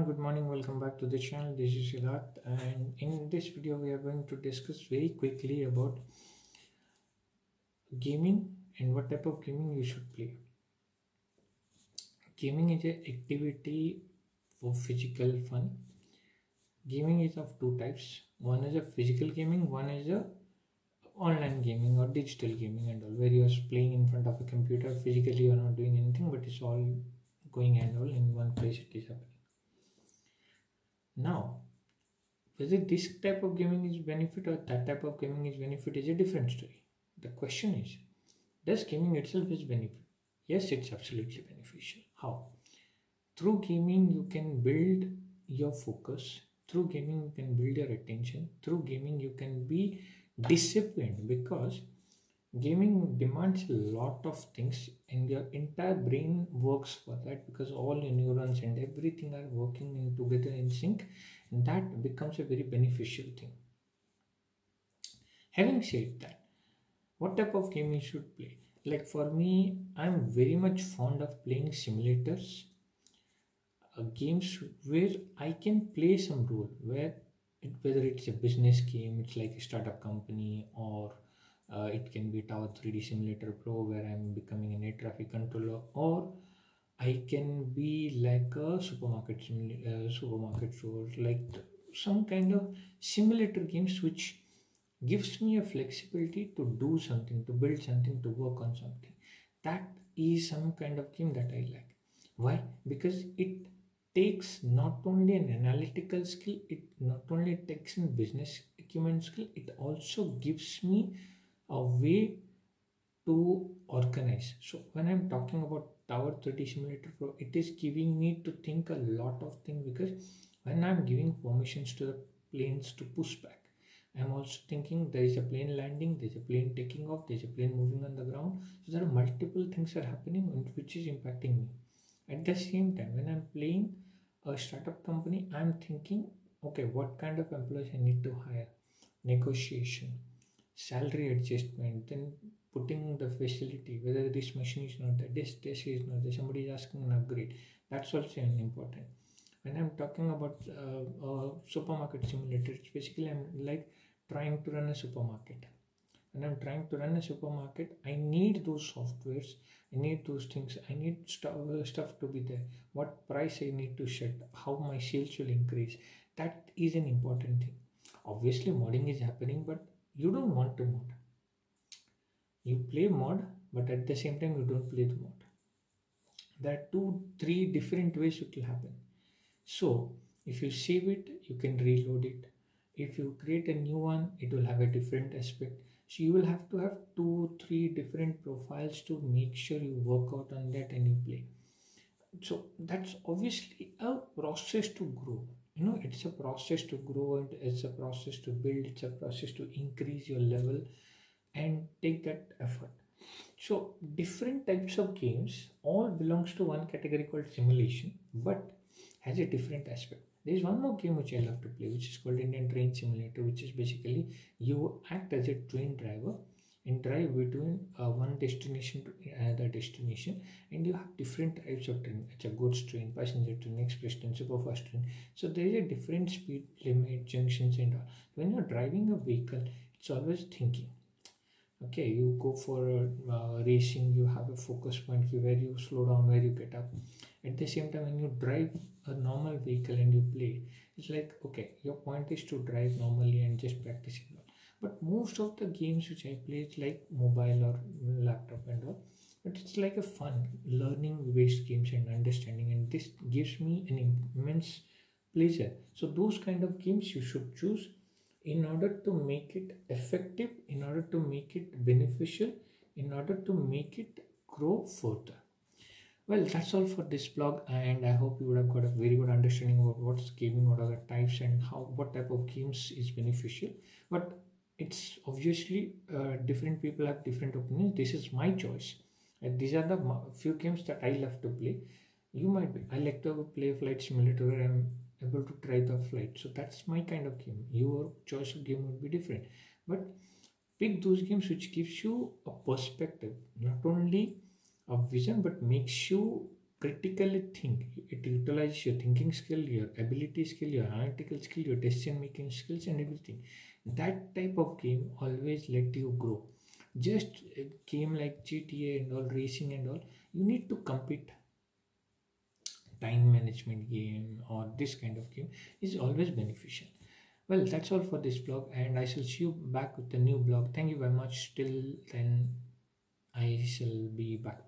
good morning. Welcome back to the channel. This is Siddharth, and in this video, we are going to discuss very quickly about gaming and what type of gaming you should play. Gaming is an activity for physical fun. Gaming is of two types. One is a physical gaming, one is a online gaming or digital gaming and all, where you are playing in front of a computer. Physically, you are not doing anything, but it's all going and all in one place. It is happening. Now, whether this type of gaming is benefit or that type of gaming is benefit is a different story. The question is, does gaming itself is benefit? Yes, it's absolutely beneficial. How? Through gaming, you can build your focus. Through gaming, you can build your attention. Through gaming, you can be disciplined, because gaming demands a lot of things and your entire brain works for that, because all your neurons and everything are working in together in sync, and that becomes a very beneficial thing. Having said that, what type of game you should play? Like for me, I'm very much fond of playing simulators, games where I can play some role, whether it's a business game, it's like a startup company, or it can be Tower 3D Simulator Pro where I'm becoming an air traffic controller, or I can be like a supermarket store, like some kind of simulator games which gives me a flexibility to do something, to build something, to work on something. That is some kind of game that I like. Why? Because it takes not only an analytical skill, it not only takes in business acumen skill, it also gives me a way to organize. So when I'm talking about Tower 30 Simulator Pro, it is giving me to think a lot of things, because when I'm giving permissions to the planes to push back, I'm also thinking there is a plane landing, there's a plane taking off, there's a plane moving on the ground. So there are multiple things are happening which is impacting me. At the same time, when I'm playing a startup company, I'm thinking, okay, what kind of employees I need to hire, negotiation, salary adjustment, then putting the facility, whether this machine is not there, this is not there, somebody is asking an upgrade. That's also an important. When I'm talking about supermarket simulator, it's basically I'm like trying to run a supermarket. When I'm trying to run a supermarket, I need those softwares, I need those things, I need stuff to be there, what price I need to set, how my sales will increase. That is an important thing. Obviously modding is happening, but you don't want to mod. You play mod, but at the same time you don't play the mod. There are 2-3 different ways it will happen. So if you save it, you can reload it. If you create a new one, it will have a different aspect. So you will have to have 2-3 different profiles to make sure you work out on that and you play. So that's obviously a process to grow. It's a process to grow, and it's a process to build, it's a process to increase your level and take that effort. So different types of games all belongs to one category called simulation, but has a different aspect. There is one more game which I love to play, which is called Indian Train Simulator, which is basically you act as a train driver and drive between one destination to another destination, and you have different types of train. It's a goods train, passenger train, express train, superfast train. So there is a different speed limit, junctions and all. When you're driving a vehicle, it's always thinking. Okay, you go for racing, you have a focus point where you slow down, where you get up. At the same time, when you drive a normal vehicle and you play, it's like, okay, your point is to drive normally and just practicing. But most of the games which I play is like mobile or laptop and all, but it's like a fun learning based games and understanding, and this gives me an immense pleasure. So those kind of games you should choose in order to make it effective, in order to make it beneficial, in order to make it grow further. Well, that's all for this blog, and I hope you would have got a very good understanding about what's gaming, what are the types, and what type of games is beneficial. But it's obviously different people have different opinions. This is my choice, and these are the few games that I love to play. You might be, I like to play flight simulator where I'm able to try the flight, so that's my kind of game. Your choice of game would be different, but pick those games which gives you a perspective, not only a vision, but makes you critically think. It utilizes your thinking skill, your ability skill, your analytical skill, your decision making skills, and everything. That type of game always let you grow. Just a game like GTA and all, racing and all, you need to compete. Time management game or this kind of game is always beneficial. Well, that's all for this blog, and I shall see you back with a new blog. Thank you very much. Till then, I shall be back.